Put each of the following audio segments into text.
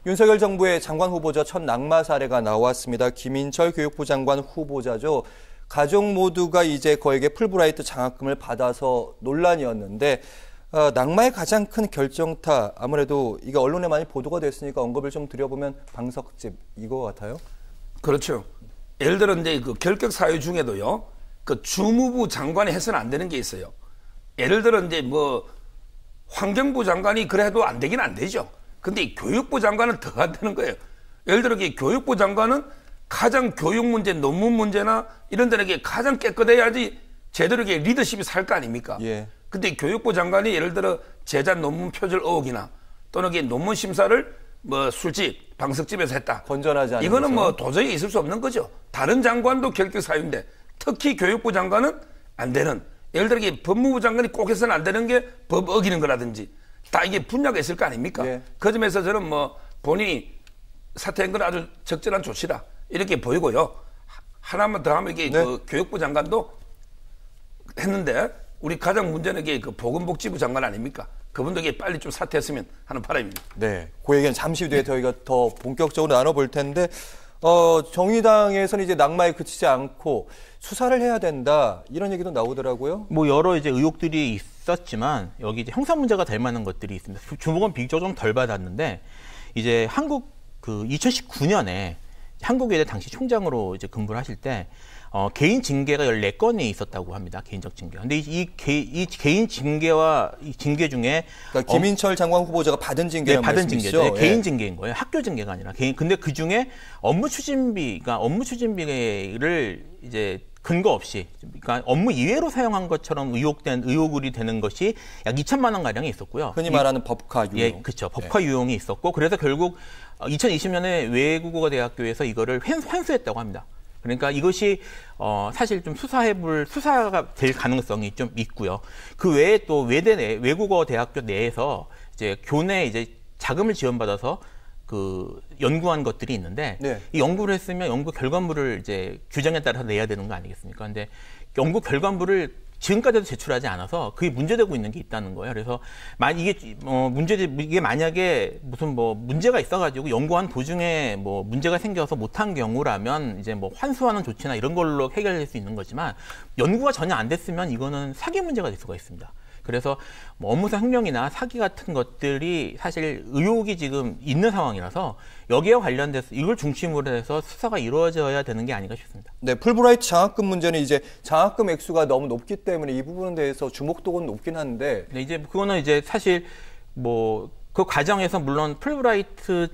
윤석열 정부의 장관 후보자 첫 낙마 사례가 나왔습니다. 김인철 교육부 장관 후보자죠. 가족 모두가 이제 거액의 풀브라이트 장학금을 받아서 논란이었는데 낙마의 가장 큰 결정타, 아무래도 이게 언론에 많이 보도가 됐으니까 언급을 좀 드려보면 방석집 이거 같아요? 그렇죠. 예를 들어 이제 그 결격 사유 중에도요, 그 주무부 장관이 해서는 안 되는 게 있어요. 예를 들어 이제 뭐 환경부 장관이 그래도 안 되긴 안 되죠. 근데 교육부 장관은 더 안 되는 거예요. 예를 들어 교육부 장관은 가장 교육 문제, 논문 문제나 이런 데는 가장 깨끗해야지 제대로 리더십이 살 거 아닙니까? 예. 근데 교육부 장관이 예를 들어 제자 논문 표절 의혹이나 또는 논문 심사를 뭐 술집, 방석집에서 했다. 건전하지 않은 이거는 거죠? 뭐 도저히 있을 수 없는 거죠. 다른 장관도 결격 사유인데 특히 교육부 장관은 안 되는. 예를 들어 법무부 장관이 꼭 해서는 안 되는 게 법 어기는 거라든지 다 이게 분야가 있을 거 아닙니까? 예. 그 점에서 저는 뭐 본인이 사퇴한 건 아주 적절한 조치다 이렇게 보이고요. 하나만 더 하면 이게 네. 그 교육부 장관도 했는데 우리 가장 문제는 이게 그 보건복지부 장관 아닙니까? 그분도 이게 빨리 좀 사퇴했으면 하는 바람입니다. 네, 그 얘기는 잠시 뒤에 저희가 더 본격적으로 나눠볼 텐데 정의당에서는 이제 낙마에 그치지 않고 수사를 해야 된다 이런 얘기도 나오더라고요. 뭐 여러 이제 의혹들이 있었지만 여기 이제 형사 문제가 될 만한 것들이 있습니다. 주목은 비교적 좀 덜 받았는데 이제 한국 그 2019년에 한국외대 당시 총장으로 이제 근무를 하실 때 개인 징계가 14건이 있었다고 합니다. 개인적 징계. 근데 이 개인 징계와 이 징계 중에 그러니까 김인철 장관 후보자가 받은 징계란 네, 받은 말씀이시죠? 징계죠. 개인 징계인 거예요. 학교 징계가 아니라 개인. 근데 그 중에 업무 추진비를 이제 근거 없이, 그러니까 업무 이외로 사용한 것처럼 의혹이 되는 것이 약 2천만 원 가량이 있었고요. 흔히 말하는 법카 유용. 예, 그렇죠. 법카 유용이 있었고, 그래서 결국 2020년에 외국어 대학교에서 이거를 환수했다고 합니다. 그러니까 이것이 사실 좀 수사가 될 가능성이 좀 있고요. 그 외에 또 외국어 대학교 내에서 이제 교내 이제 자금을 지원받아서 그 연구한 것들이 있는데 네. 이 연구를 했으면 연구 결과물을 이제 규정에 따라서 내야 되는 거 아니겠습니까? 근데 연구 결과물을 지금까지도 제출하지 않아서 그게 문제되고 있는 게 있다는 거예요. 그래서 이게 만약에 무슨 뭐 문제가 있어가지고 연구한 도중에 뭐 문제가 생겨서 못한 경우라면 이제 뭐 환수하는 조치나 이런 걸로 해결될 수 있는 거지만 연구가 전혀 안 됐으면 이거는 사기 문제가 될 수가 있습니다. 그래서 뭐 업무상 횡령이나 사기 같은 것들이 사실 의혹이 지금 있는 상황이라서 여기에 관련돼서 이걸 중심으로 해서 수사가 이루어져야 되는 게 아닌가 싶습니다. 네, 풀브라이트 장학금 문제는 이제 장학금 액수가 너무 높기 때문에 이 부분에 대해서 주목도는 높긴 한데. 네, 이제 그거는 이제 사실 뭐 그 과정에서 물론 풀브라이트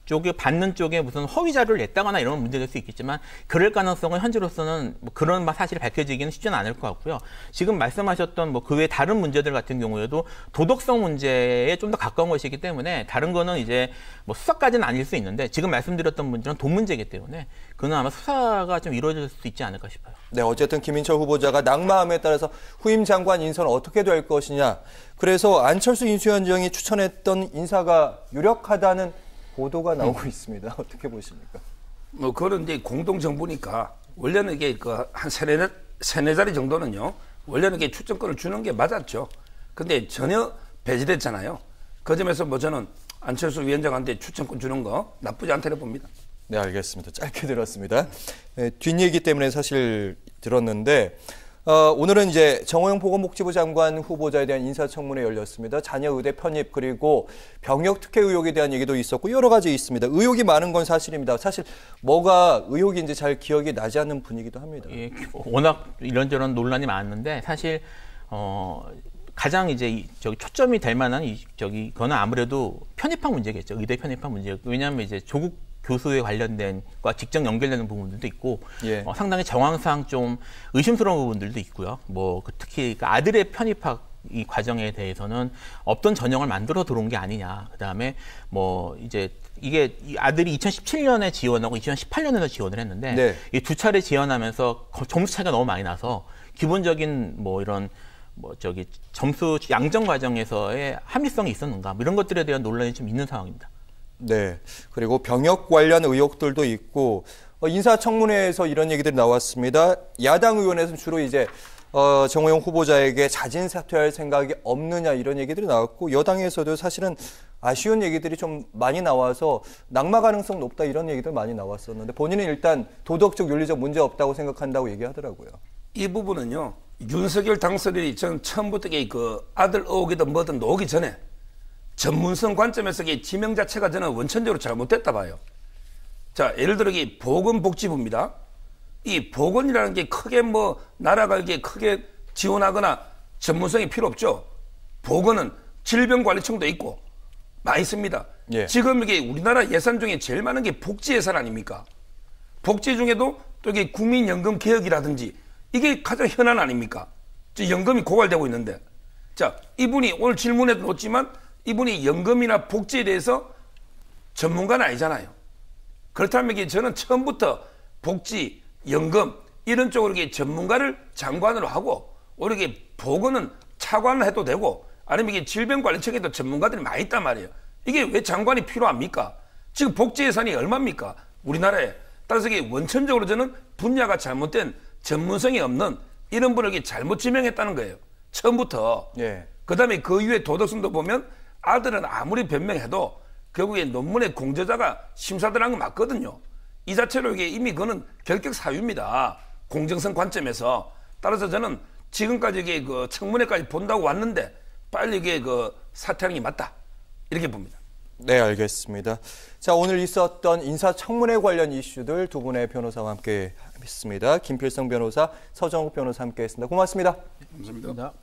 쪽에 받는 쪽에 무슨 허위 자료를 냈다거나 이런 문제가 될 수 있겠지만 그럴 가능성은 현재로서는 뭐 그런 사실이 밝혀지기는 쉽지는 않을 것 같고요. 지금 말씀하셨던 뭐 그 외 다른 문제들 같은 경우에도 도덕성 문제에 좀 더 가까운 것이기 때문에 다른 거는 이제 뭐 수사까지는 아닐 수 있는데 지금 말씀드렸던 문제는 돈 문제이기 때문에 그는 아마 수사가 좀 이루어질 수 있지 않을까 싶어요. 네, 어쨌든 김인철 후보자가 낙마함에 따라서 후임 장관 인선은 어떻게 될 것이냐. 그래서 안철수 인수위원장이 추천했던 인사가 유력하다는 보도가 나오고 있습니다. 어떻게 보십니까? 뭐 그거는 이제 공동 정부니까 원래는 이게 그 한 세네 자리 정도는요. 원래는 이게 추천권을 주는 게 맞았죠. 근데 전혀 배제됐잖아요. 그 점에서 뭐 저는 안철수 위원장한테 추천권 주는 거 나쁘지 않다고 봅니다. 네, 알겠습니다. 짧게 들었습니다. 네, 뒷얘기 때문에 사실 들었는데 오늘은 이제 정호영 보건복지부 장관 후보자에 대한 인사청문회 열렸습니다. 자녀 의대 편입 그리고 병역 특혜 의혹에 대한 얘기도 있었고 여러 가지 있습니다. 의혹이 많은 건 사실입니다. 사실 뭐가 의혹인지 잘 기억이 나지 않는 분위기도 합니다. 예, 워낙 이런저런 논란이 많은데 사실 가장 이제 초점이 될 만한 그거는 아무래도 편입학 문제겠죠. 의대 편입학 문제. 왜냐하면 이제 조국 교수에 관련된 과 직접 연결되는 부분들도 있고 예. 상당히 정황상 좀 의심스러운 부분들도 있고요. 뭐 특히 아들의 편입학 이 과정에 대해서는 없던 전형을 만들어 들어온 게 아니냐. 그다음에 뭐 이제 이게 아들이 2017년에 지원하고 2018년에도 지원을 했는데 네. 이 두 차례 지원하면서 점수 차이가 너무 많이 나서 기본적인 뭐 이런 점수 양정 과정에서의 합리성이 있었는가 뭐 이런 것들에 대한 논란이 좀 있는 상황입니다. 네. 그리고 병역 관련 의혹들도 있고 인사청문회에서 이런 얘기들이 나왔습니다. 야당 의원에서는 주로 이제 정호영 후보자에게 자진 사퇴할 생각이 없느냐 이런 얘기들이 나왔고 여당에서도 사실은 아쉬운 얘기들이 좀 많이 나와서 낙마 가능성 높다 이런 얘기들 많이 나왔었는데 본인은 일단 도덕적 윤리적 문제 없다고 생각한다고 얘기하더라고요. 이 부분은요. 윤석열 당선인이 전 처음부터 그 아들 의혹이든 뭐든 나오기 전에 전문성 관점에서 지명 자체가 저는 원천적으로 잘못됐다 봐요. 자, 예를 들어 이 보건복지부입니다. 이 보건이라는 게 크게 뭐 나라가 이게 크게 지원하거나 전문성이 필요 없죠. 보건은 질병관리청도 있고 많이 있습니다. 예. 지금 이게 우리나라 예산 중에 제일 많은 게 복지 예산 아닙니까? 복지 중에도 또 이게 국민연금 개혁이라든지 이게 가장 현안 아닙니까? 연금이 고갈되고 있는데. 자, 이분이 오늘 질문에도 놓지만 이분이 연금이나 복지에 대해서 전문가는 아니잖아요. 그렇다면 이게 저는 처음부터 복지, 연금 이런 쪽으로 이게 전문가를 장관으로 하고 오히려 이게 보건은 차관을 해도 되고 아니면 이게 질병관리청에도 전문가들이 많이 있단 말이에요. 이게 왜 장관이 필요합니까? 지금 복지 예산이 얼마입니까? 우리나라에. 따라서 이게 원천적으로 저는 분야가 잘못된 전문성이 없는 이런 분을 잘못 지명했다는 거예요. 처음부터. 예. 그다음에 그 이후에 도덕성도 보면 아들은 아무리 변명해도 결국에 논문의 공저자가 심사들 한 거 맞거든요. 이 자체로 이게 이미 그거는 결격 사유입니다. 공정성 관점에서. 따라서 저는 지금까지 이게 그 청문회까지 본다고 왔는데 빨리 이게 그 사퇴하는 게 맞다. 이렇게 봅니다. 네, 알겠습니다. 자, 오늘 있었던 인사청문회 관련 이슈들 두 분의 변호사와 함께 했습니다. 김필성 변호사, 서정욱 변호사 함께 했습니다. 고맙습니다. 감사합니다.